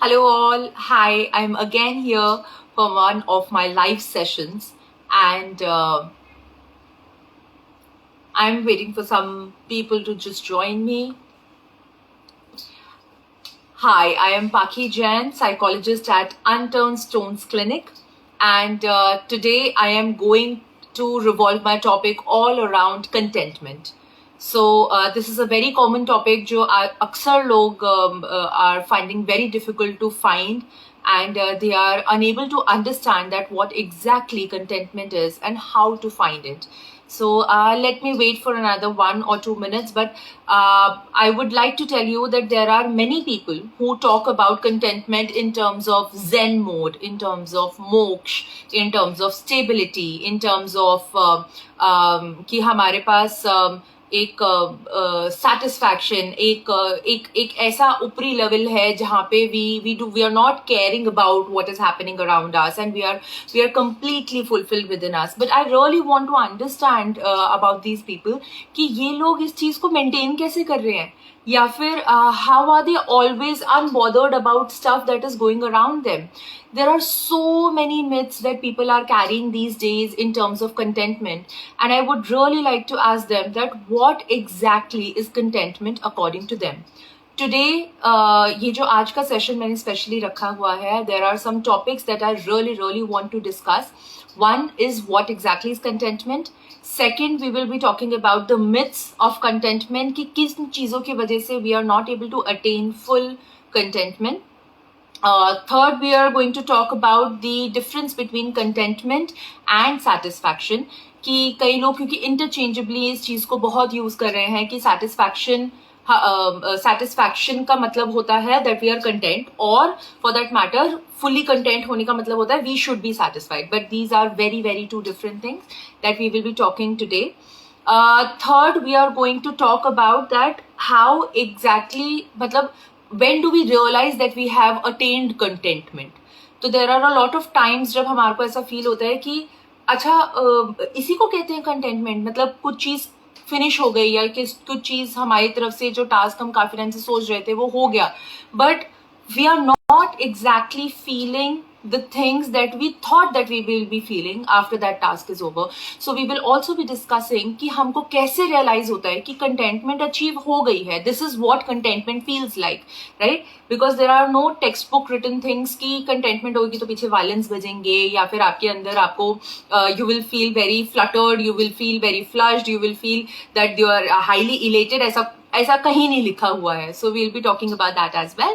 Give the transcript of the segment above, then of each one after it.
Hello, all. Hi, I'm again here for one of my live sessions, and I'm waiting for some people to just join me. Hi, I am Paki Jain, psychologist at Unturned Stones Clinic, and today I am going to revolve my topic all around contentment. So this is a very common topic जो अक्सर लोग are finding very difficult to find, and they are unable to understand that what exactly contentment is and how to find it. So let me wait for another 1 or 2 minutes, but I would like to tell you that there are many people who talk about contentment in terms of Zen mode, in terms of moksha, in terms of stability, in terms of कि हमारे पास एक satisfaction, एक ऐसा ऊपरी level है जहाँ पे we are not caring about what is happening around us, and we are completely fulfilled within us. But I really want to understand about these people कि ये लोग इस चीज को maintain कैसे कर रहे हैं, या फिर how are they always unbothered about stuff that is going around them. There are so many myths that people are carrying these days in terms of contentment, and I would really like to ask them that what exactly is contentment according to them. Today, ये जो आज का session मैंने specially रखा हुआ है, there are some topics that I really want to discuss. One is what exactly is contentment. Second, we will be talking about the myths of contentment, कि किस चीज़ों की वजह से we are not able to attain full contentment. Third, we are going to talk about the difference between contentment and satisfaction, कि कई लोग क्योंकि interchangeably इस चीज़ को बहुत यूज़ कर रहे हैं कि satisfaction का मतलब होता है that we are content, और for that matter fully content होने का मतलब होता है we should be satisfied. But these are very two different things that we will be talking today. Third, we are going to talk about that how exactly, मतलब when do we realize that we have attained contentment. तो there are a lot of times जब हमारे को ऐसा feel होता है कि अच्छा इसी को कहते हैं contentment, मतलब कुछ चीज फिनिश हो गई या कुछ चीज हमारी तरफ से जो टास्क हम काफी टाइम से सोच रहे थे वो हो गया, but we are not exactly feeling the things that we thought that we will be feeling after that task is over. So we will also be discussing कि हमको कैसे realize होता है कि contentment achieve हो गई है. This is what contentment feels like, right? Because there are no textbook written things कि contentment होगी तो पीछे violins बजेंगे या फिर आपके अंदर आपको you will feel very fluttered, you will feel very flushed, you will feel that you are highly elated. ऐसा कहीं नहीं लिखा हुआ है. So we'll be talking about that as well.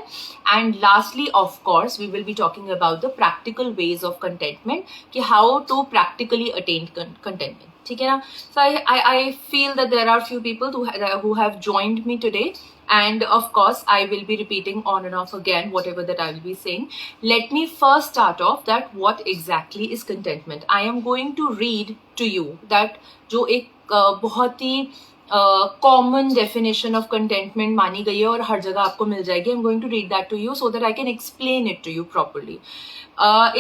And lastly, of course, we will be talking about the practical ways of contentment, कि how to practically attain contentment. ठीक है ना? So I feel that there are few people who have joined me today, and of course I will be repeating on and off again whatever that I will be saying. Let me first start off that what exactly is contentment. I am going to read to you that जो एक बहुत ही common definition of contentment मानी गई है और हर जगह आपको मिल जाएगी. I'm going to read that to you so that I can explain it to you properly.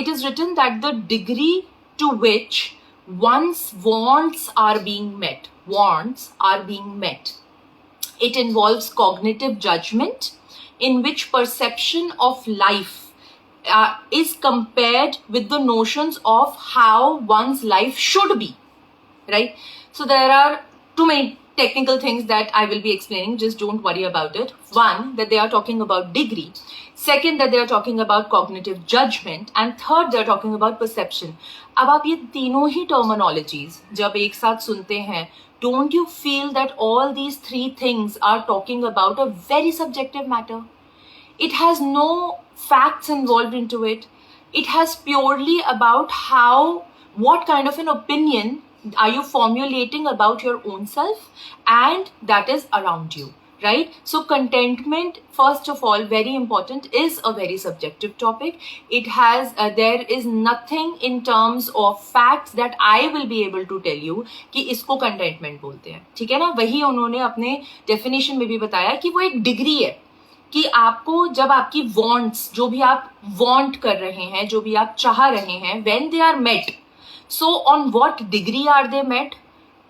It is written that the degree to which one's wants are being met. It involves cognitive judgment in which perception of life is compared with the notions of how one's life should be, right? So there are too many technical things that I will be explaining, just don't worry about it. One, that they are talking about degree. Second, that they are talking about cognitive judgment. And third, they are talking about perception. अब आप ये तीनों ही terminologies जब एक साथ सुनते हैं, don't you feel that all these three things are talking about a very subjective matter? It has no facts involved into it. It has purely about what kind of an opinion are you formulating about your own self and that is around you, right? So contentment, first of all, very important, is a very subjective topic. It has there is nothing in terms of facts that I will be able to tell you कि इसको contentment बोलते हैं, ठीक है ना? वही उन्होंने अपने definition में भी बताया कि वो एक डिग्री है कि आपको जब आपकी wants, जो भी आप want कर रहे हैं, जो भी आप चाह रहे हैं, when they are met, so on what degree are they met,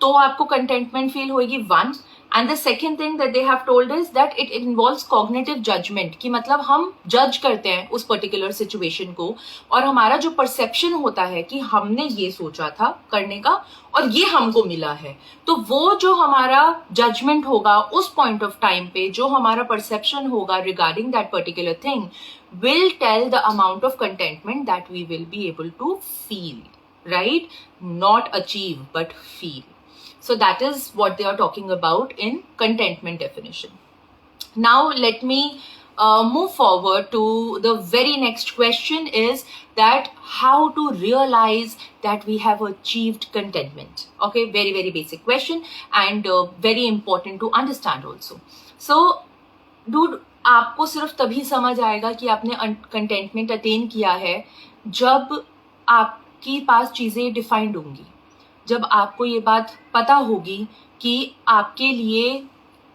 तो आपको contentment feel होगी. One, and the second thing that they have told is that it involves cognitive judgement, कि मतलब हम जज करते हैं उस पर्टिकुलर सिचुएशन को, और हमारा जो परसेप्शन होता है कि हमने ये सोचा था करने का और ये हमको मिला है, तो वो जो हमारा जजमेंट होगा उस पॉइंट ऑफ टाइम पे, जो हमारा परसेप्शन होगा regarding that particular thing, will tell the amount of contentment that we will be able to feel, right? Not achieve, but feel. So that is what they are talking about in contentment definition. Now let me move forward to the very next question, is that how to realize that we have achieved contentment. Okay, very very basic question, and very important to understand also. So dude, आपको सिर्फ तभी समझ आएगा कि आपने containment attain किया है जब आपकी पास चीज़ें डिफाइंड होंगी, जब आपको ये बात पता होगी कि आपके लिए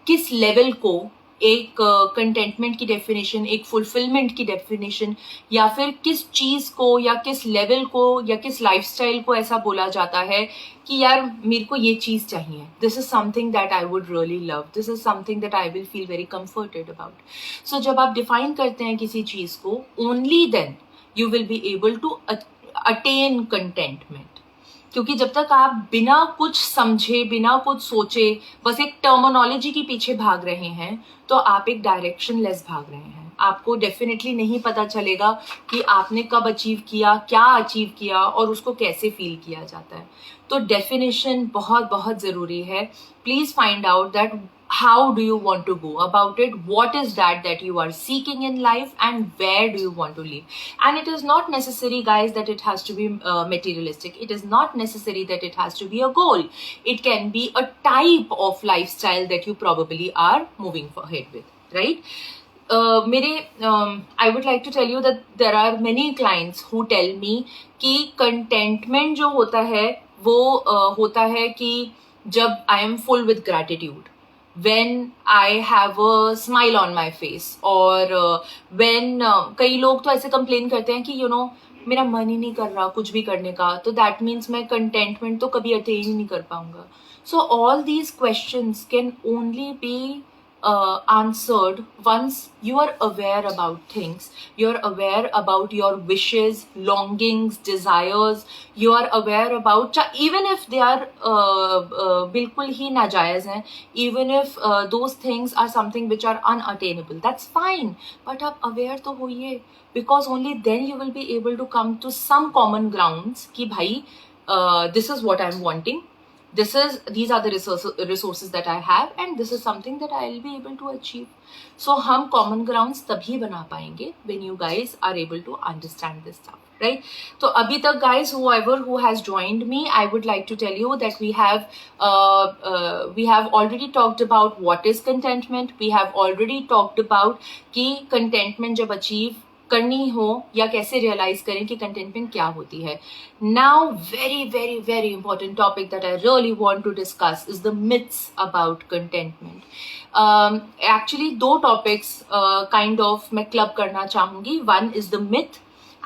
किस लेवल को एक कंटेंटमेंट की डेफिनेशन, एक फुलफिलमेंट की डेफिनेशन, या फिर किस चीज़ को या किस लेवल को या किस लाइफस्टाइल को ऐसा बोला जाता है कि यार मेरे को ये चीज़ चाहिए, this is something that I would really love, this is something that I will feel very comforted about. So जब आप डिफाइन करते हैं किसी चीज़ को, only then you will be able to attain contentment. क्योंकि जब तक आप बिना कुछ समझे, बिना कुछ सोचे, बस एक टर्मिनोलॉजी के पीछे भाग रहे हैं, तो आप एक डायरेक्शन लेस भाग रहे हैं. आपको डेफिनेटली नहीं पता चलेगा कि आपने कब अचीव किया, क्या अचीव किया और उसको कैसे फील किया जाता है. तो डेफिनेशन बहुत बहुत ज़रूरी है. Please find out that how do you want to go about it, what is that you are seeking in life, and where do you want to live. And it is not necessary, guys, that it has to be materialistic. It is not necessary that it has to be a goal. It can be a type of lifestyle that you probably are moving ahead with, right? I would like to tell you that there are many clients who tell me कि contentment जो होता है वो होता है कि जब I am full with gratitude, when I have a smile on my face, और when कई लोग तो ऐसे कंप्लेन करते हैं कि मेरा मन ही नहीं कर रहा कुछ भी करने का, तो दैट मीन्स मैं कंटेंटमेंट तो कभी अटेन ही नहीं कर पाऊंगा. So all these questions can only be answered once you are aware about things, you're aware about your wishes, longings, desires, you are aware about, even if they are bilkul hi najayiz hain, even if those things are something which are unattainable, that's fine, but aap aware to hoiye, because only then you will be able to come to some common grounds ki bhai this is what I'm wanting, these are the resources that I have, and this is something that I'll be able to achieve. So हम common grounds तभी बना पाएंगे when you guys are able to understand this stuff, right? तो अभी तक guys, whoever who has joined me, I would like to tell you that we have already talked about what is contentment. We have already talked about कि contentment जब achieve करनी हो या कैसे realise करें कि कंटेंटमेंट क्या होती है. Now very very very important topic that I really want to discuss is the myths about contentment. Actually दो टॉपिक्स काइंड ऑफ मैं क्लब करना चाहूंगी. One is the myth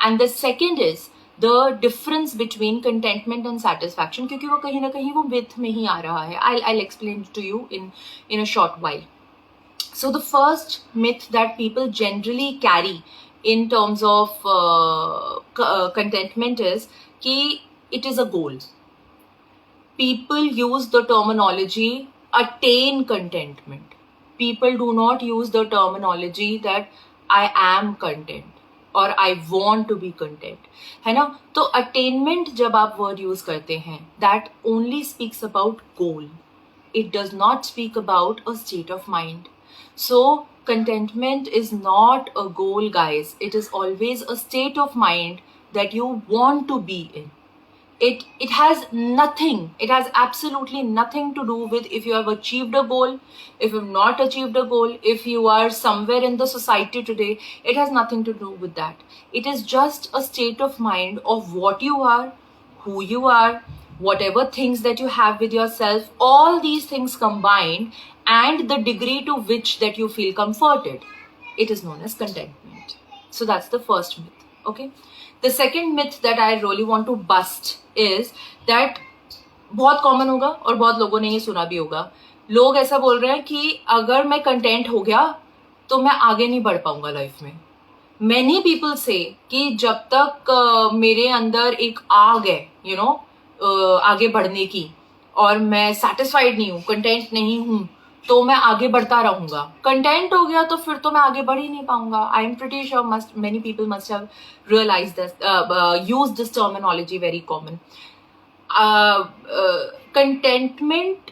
and the second is the difference between contentment and satisfaction, क्योंकि वो कहीं ना कहीं वो मिथ में ही आ रहा है. I explain to you in a short while. So the first myth that people generally carry in terms of contentment is ki it is a goal. People use the terminology attain contentment. People do not use the terminology that I am content or I want to be content, है ना. तो attainment जब आप word use करते हैं, that only speaks about goal. It does not speak about a state of mind. So contentment is not a goal, guys. It is always a state of mind that you want to be in. It has absolutely nothing to do with if you have achieved a goal, if you have not achieved a goal, if you are somewhere in the society today. It has nothing to do with that. It is just a state of mind of what you are, who you are, whatever things that you have with yourself, all these things combined, and the degree to which that you feel comforted. It is known as contentment. So that's the first myth. Okay. The second myth that I really want to bust is that बहुत common होगा और बहुत लोगों ने ये सुना भी होगा लोग ऐसा बोल रहे हैं कि अगर मैं कंटेंट हो गया तो मैं आगे नहीं बढ़ पाऊंगा लाइफ में. Many people say कि जब तक मेरे अंदर एक आग है आगे बढ़ने की, और मैं सेटिस्फाइड नहीं हूँ, कंटेंट नहीं हूँ, तो मैं आगे बढ़ता रहूंगा. कंटेंट हो गया तो फिर तो मैं आगे बढ़ ही नहीं पाऊंगा. I am pretty sure many people must have realize this, use this terminology very common. Contentment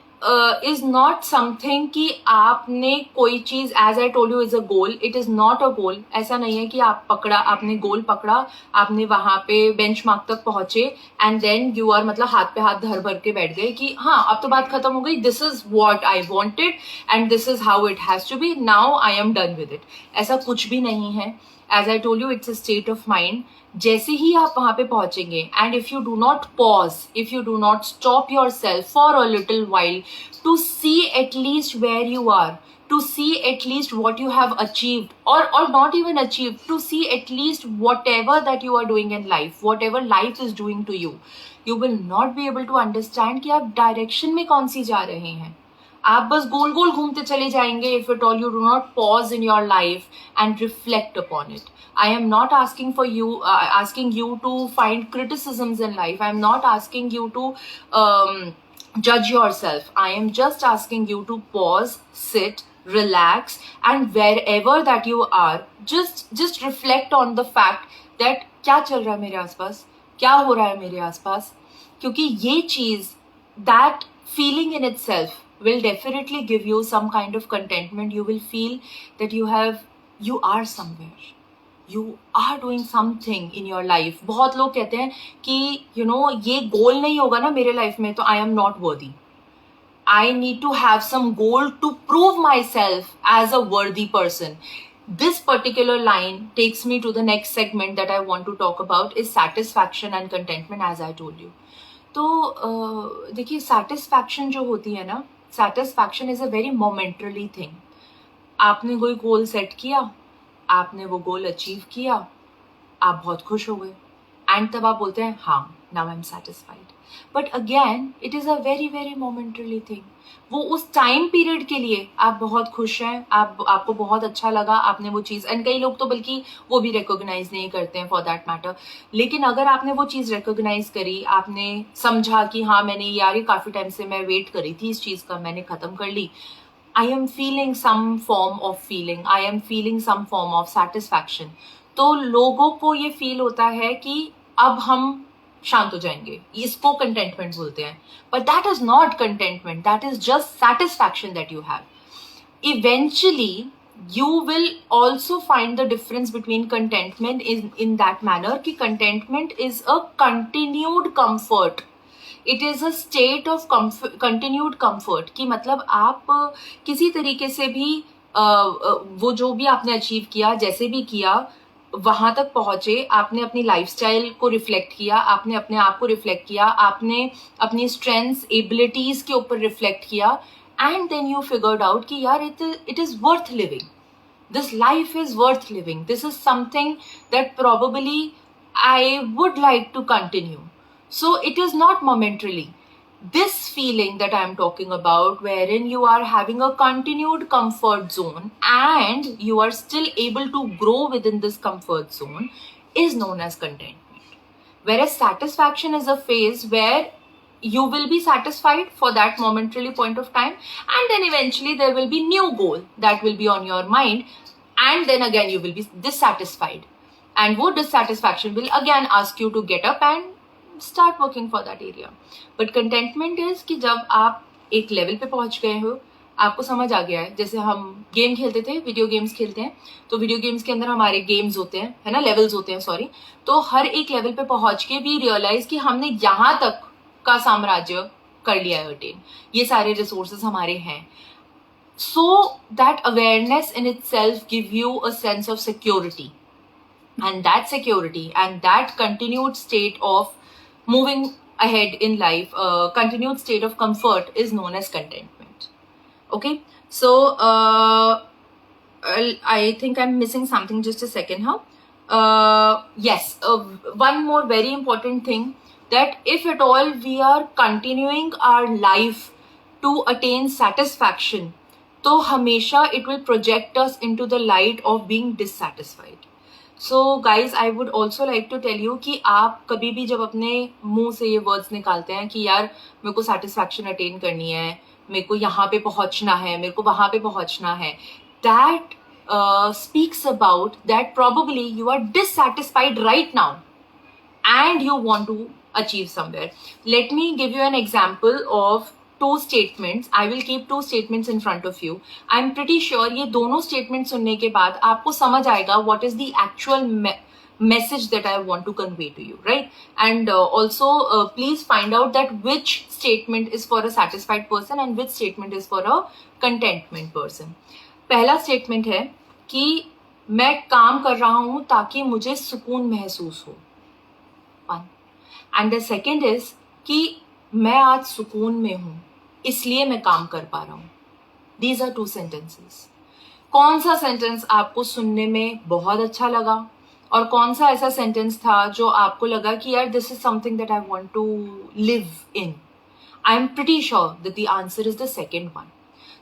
is not something कि आपने कोई चीज, as I told you, is a goal. It is not a goal. ऐसा नहीं है कि आपने गोल पकड़ा, आपने वहां पे बेंचमार्क तक पहुंचे एंड देन यू आर मतलब हाथ पे हाथ धर भर के बैठ गए कि हाँ अब तो बात खत्म हो गई, this is what I wanted and this is how it has to be, now I am done with it. ऐसा कुछ भी नहीं है. As I told you, it's a state of mind. जैसे ही आप वहां पे पहुंचेंगे, and if you do not pause, if you do not stop yourself for a little while to see at least where you are, to see at least what you have achieved, or not even achieved, to see at least whatever that you are doing in life, whatever life is doing to you, you will not be able to understand कि आप direction में कौन सी जा रहे हैं. आप बस गोल गोल घूमते चले जाएंगे if at all you do not pause in your life and reflect upon it. I am not asking you to find criticisms in life. I am not asking you to judge yourself. I am just asking you to pause, sit, relax, and wherever that you are, just reflect on the fact that क्या चल रहा है मेरे आसपास, क्या हो रहा है मेरे आसपास. क्योंकि ये चीज, that feeling in itself will definitely give you some kind of contentment. You will feel that you are somewhere, you are doing something in your life. बहुत लोग कहते हैं कि ये गोल नहीं होगा ना मेरे लाइफ में तो I am not worthy. I need to have some goal to prove myself as a worthy person. This particular line takes me to the next segment that I want to talk about, is satisfaction and contentment, as I told you. तो देखिए, satisfaction जो होती है ना, satisfaction is a very momentary thing. आपने कोई goal set किया, आपने वो गोल अचीव किया, आप बहुत खुश हो गए, एंड तब आप बोलते हैं हाँ now I am satisfied. But again it is a very very momentary thing. वो उस टाइम पीरियड के लिए आप बहुत खुश हैं, आपको बहुत अच्छा लगा, आपने वो चीज़, एंड कई लोग तो बल्कि वो भी रिकॉग्नाइज नहीं करते हैं फॉर दैट मैटर. लेकिन अगर आपने वो चीज़ रिकॉग्नाइज करी, आपने समझा कि हाँ मैंने यार ये काफ़ी टाइम से मैं वेट करी थी इस चीज़ का, मैंने ख़त्म कर ली, I am feeling some form of feeling, I am feeling some form of satisfaction. तो लोगों को ये फील होता है कि अब हम शांत हो जाएंगे, इसको contentment बोलते हैं. But that is not contentment, that is just satisfaction that you have. Eventually, you will also find the difference between contentment in that manner कि contentment is a continued comfort. It is a state of continued comfort. कि मतलब आप किसी तरीके से भी वो जो भी आपने अचीव किया, जैसे भी किया, वहां तक पहुंचे, आपने अपनी लाइफस्टाइल को रिफ्लेक्ट किया, आपने अपने आप को रिफ्लेक्ट किया, आपने अपनी स्ट्रेंथ्स एबिलिटीज के ऊपर रिफ्लेक्ट किया, and then you figured out कि यार it is worth living, this life is worth living, this is something that probably I would like to continue. So it is not momentarily. This feeling that I am talking about, wherein you are having a continued comfort zone and you are still able to grow within this comfort zone, is known as contentment. Whereas satisfaction is a phase where you will be satisfied for that momentary point of time, and then eventually there will be new goal that will be on your mind, and then again you will be dissatisfied, and wo dissatisfaction will again ask you to get up and start working for that area. But contentment is कि जब आप एक level पे पहुंच गए हो, आपको समझ आ गया है. जैसे हम गेम खेलते थे, वीडियो गेम्स खेलते हैं, तो वीडियो गेम्स के अंदर हमारे गेम्स होते हैं, है ना, लेवल्स होते हैं, सॉरी. तो हर एक लेवल पे पहुंच के भी रियलाइज कि हमने यहाँ तक का साम्राज्य कर लिया है अटेन, ये सारे रिसोर्सेज हमारे हैं. So that awareness in itself give you a sense of security, and that security and that continued state of moving ahead in life, continued state of comfort is known as contentment. Okay, so I think I'm missing something, just a second. Yes, one more very important thing, that if at all we are continuing our life to attain satisfaction, तो हमेशा it will project us into the light of being dissatisfied. So guys, I would also like to tell you कि आप कभी भी जब अपने मुंह से ये words निकालते हैं कि यार मेरे को satisfaction attain करनी है, मेरे को यहाँ पे पहुँचना है, मेरे को वहाँ पे पहुँचना है, that speaks about that probably you are dissatisfied right now and you want to achieve somewhere. Let me give you an example of two statements. I will keep two statements in front of you. I'm pretty sure ये दोनों statements सुनने के बाद आपको समझ आएगा what is the actual message that I want to convey to you, right? And also please find out that which statement is for a satisfied person and which statement is for a contentment person. पहला statement है कि मैं काम कर रहा हूँ ताकि मुझे सुकून महसूस हो. One. And the second is कि मैं आज सुकून में हूँ इसलिए मैं काम कर पा रहा हूँ. These are two sentences. कौन सा सेंटेंस आपको सुनने में बहुत अच्छा लगा और कौन सा ऐसा सेंटेंस था जो आपको लगा कि यार this is something that I want to live in? I am pretty sure that the answer is the second one.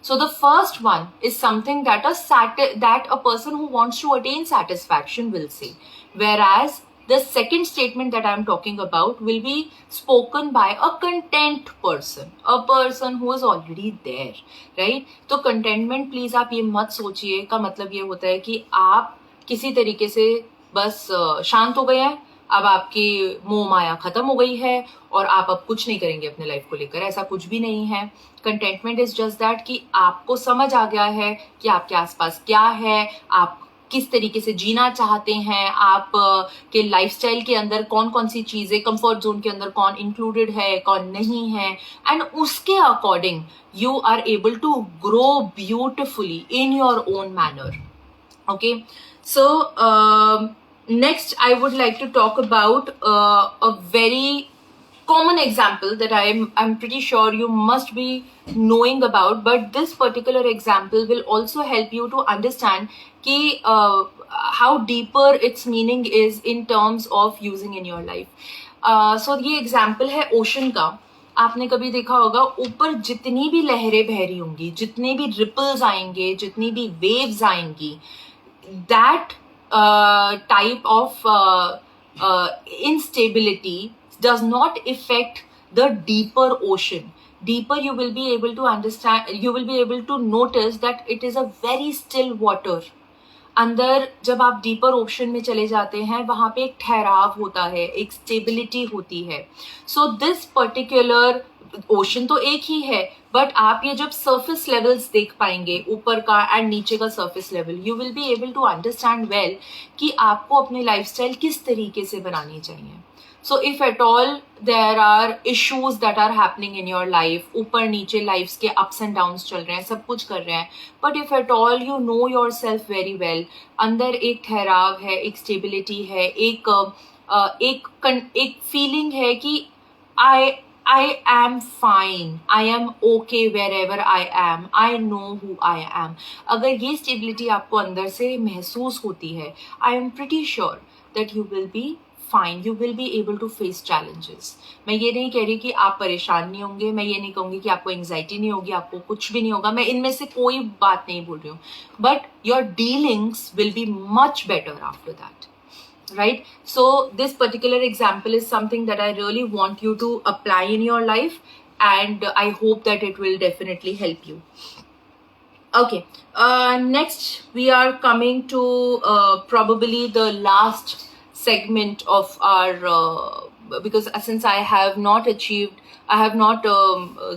So the first one is something that a person who wants to attain satisfaction will say, whereas the second statement that I am talking about will be spoken by a content person, a person who is already there, right? तो contentment please आप ये मत सोचिए का मतलब ये होता है कि आप किसी तरीके से बस शांत हो गए हैं, अब आपकी मोह माया खत्म हो गई है और आप अब कुछ नहीं करेंगे अपने लाइफ को लेकर. ऐसा कुछ भी नहीं है. कंटेंटमेंट इज जस्ट दैट कि आपको समझ आ गया है कि आपके आसपास क्या है, आप किस तरीके से जीना चाहते हैं, आप के लाइफस्टाइल के अंदर कौन कौन सी चीजें, कंफर्ट जोन के अंदर कौन इंक्लूडेड है कौन नहीं है, एंड उसके according you are able to grow beautifully in your own manner. Okay, so next I would like to talk about a very common example that I'm pretty sure you must be knowing about, but this particular example will also help you to understand कि how deeper its meaning is in terms of using in your life. So ये example है ocean का. आपने कभी देखा होगा ऊपर जितनी भी लहरें बह रही होंगी, जितने भी ripples आएंगे, जितनी भी waves आएंगी, that type of instability does not affect the deeper ocean. Deeper you will be able to understand, you will be able to notice that it is a very still water. अंदर जब आप deeper ocean में चले जाते हैं वहाँ पे एक ठहराव होता है, एक स्टेबिलिटी होती है. सो दिस पर्टिकुलर ओशन तो एक ही है, बट आप ये जब सरफेस लेवल्स देख पाएंगे ऊपर का एंड नीचे का surface level, you will be able to understand well कि आपको अपनी लाइफस्टाइल किस तरीके से बनानी चाहिए. So if at all there are issues that are happening in your life, ऊपर नीचे लाइफ्स के ups and downs चल रहे हैं, सब कुछ कर रहे हैं, but if at all you know yourself very well, अंदर एक ठहराव है, एक स्टेबिलिटी है, एक फीलिंग है कि I am fine, I am okay wherever I am, I know who I am. अगर ये स्टेबिलिटी आपको अंदर से महसूस होती है, I am pretty sure that you will be fine, you will be able to face challenges. मैं ये नहीं कह रही कि आप परेशान नहीं होंगे, मैं ये नहीं कहूँगी कि आपको एंजाइटी नहीं होगी, आपको कुछ भी नहीं होगा, मैं इनमें से कोई बात नहीं बोल रही हूँ, but your dealings will be much better after that. Right? So this particular example is something that I really want you to apply in your life, and I hope that it will definitely help you. Okay, next we are coming to probably the last segment of our because since I have not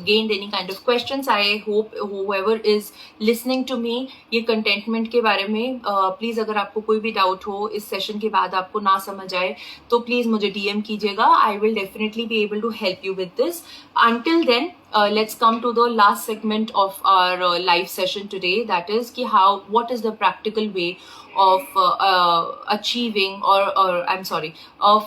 gained any kind of questions, I hope whoever is listening to me ये contentment के बारे में please अगर आपको कोई भी doubt हो, इस session के बाद आपको ना समझ आए तो please मुझे DM कीजिएगा. I will definitely be able to help you with this. Until then, let's come to the last segment of our live session today, that is कि what is the practical way of achieving of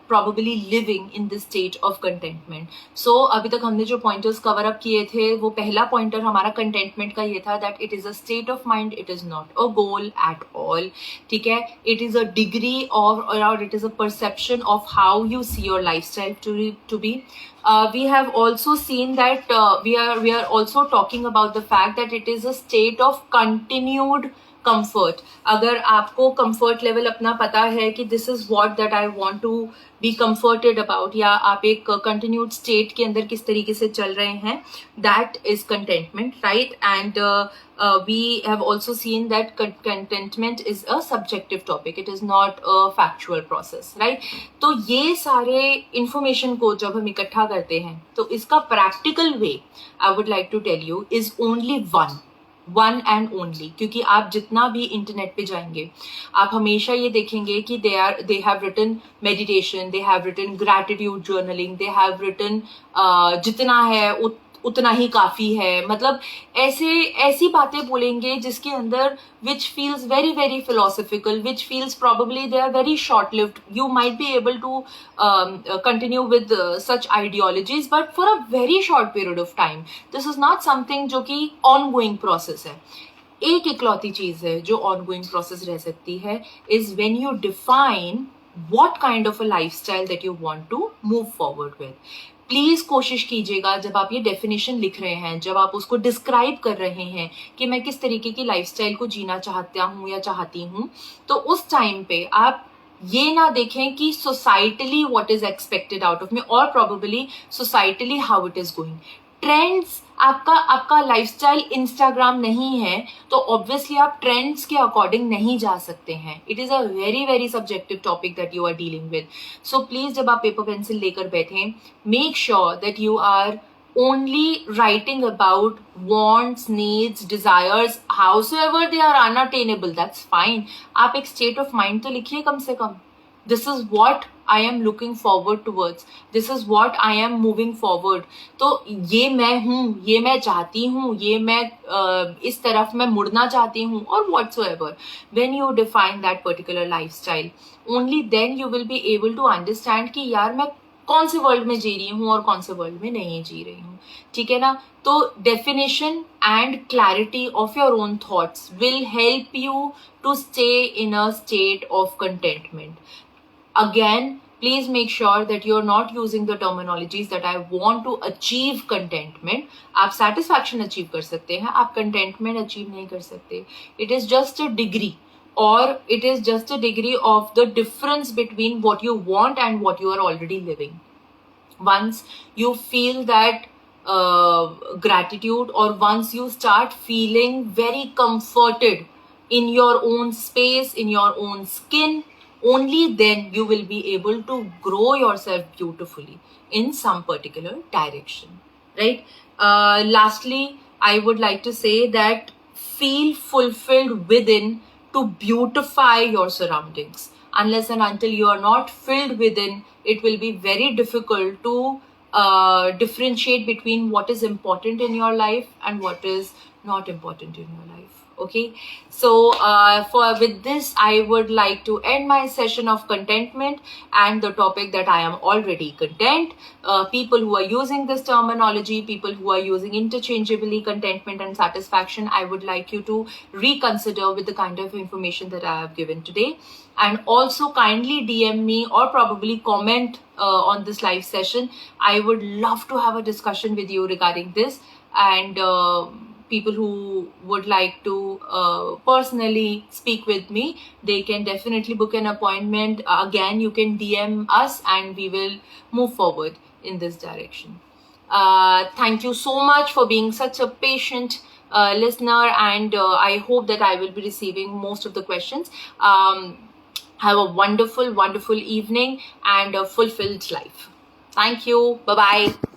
probably living in this state of contentment. So अभी तक हमने जो pointers cover up किए थे, वो पहला pointer हमारा contentment का ये था that it is a state of mind, it is not a goal at all. ठीक है, it is a degree or it is a perception of how you see your lifestyle to be. We have also seen that we are also talking about the fact that it is a state of continued comfort. अगर आपको comfort level अपना पता है कि this is what that I want to be comforted about, या आप एक continued state के अंदर किस तरीके से चल रहे हैं, that is contentment, right? And we have also seen that contentment is a subjective topic. It is not a factual process, right? तो ये सारे information को जब हम इकट्ठा करते हैं तो इसका practical way I would like to tell you is only one and only. क्योंकि आप जितना भी इंटरनेट पे जाएंगे आप हमेशा ये देखेंगे कि they have written meditation, they have written gratitude journaling, they have written जितना है उतना ही काफी है. मतलब ऐसी बातें बोलेंगे जिसके अंदर which feels very very philosophical, which feels probably they are very short lived. You might be able to continue with such ideologies, but for a very short period of time. This is not something जो कि ongoing process है. एक इकलौती चीज है जो ongoing process रह सकती है is when you define what kind of a lifestyle that you want to move forward with. Please कोशिश कीजिएगा जब आप ये डेफिनेशन लिख रहे हैं, जब आप उसको डिस्क्राइब कर रहे हैं कि मैं किस तरीके की लाइफस्टाइल को जीना चाहता हूँ या चाहती हूँ, तो उस टाइम पे आप ये ना देखें कि societally what is expected out of me और probably societally how it is going. Trends आपका लाइफस्टाइल इंस्टाग्राम नहीं है तो ऑब्वियसली आप ट्रेंड्स के अकॉर्डिंग नहीं जा सकते हैं. It is a very very subjective topic that you are dealing with. So please जब आप पेपर पेंसिल लेकर बैठें, make sure that you are only writing about wants, needs, desires, howsoever they are unattainable, that's fine. आप एक state of mind तो लिखिए कम से कम. This is what I am looking forward towards. This is what I am moving forward. तो ये मैं हूँ, ये मैं चाहती हूँ, ये मैं इस तरफ मैं मुड़ना चाहती हूँ और whatsoever. When you define that particular lifestyle, only then you will be able to understand कि यार मैं कौन से वर्ल्ड में जी रही हूँ और कौन से वर्ल्ड में नहीं जी रही हूँ. ठीक है ना. तो definition and clarity of your own thoughts will help you to stay in a state of contentment. Again, please make sure that you're not using the terminologies that I want to achieve contentment. आप satisfaction achieve कर सकते हैं, आप contentment achieve नहीं कर सकते. It is just a degree, or it is just a degree of the difference between what you want and what you are already living. Once you feel that gratitude, or once you start feeling very comforted in your own space, in your own skin, only then you will be able to grow yourself beautifully in some particular direction, right? Lastly, I would like to say that feel fulfilled within to beautify your surroundings. Unless and until you are not filled within, it will be very difficult to differentiate between what is important in your life and what is not important in your life. Okay, so with this I would like to end my session of contentment and the topic that I am already content. People who are using this terminology, people who are using interchangeably contentment and satisfaction, I would like you to reconsider with the kind of information that I have given today, and also kindly DM me or probably comment on this live session. I would love to have a discussion with you regarding this, and people who would like to personally speak with me, they can definitely book an appointment. Again, you can DM us and we will move forward in this direction. Thank you so much for being such a patient listener, and I hope that I will be receiving most of the questions. Have a wonderful, wonderful evening and a fulfilled life. Thank you. Bye-bye.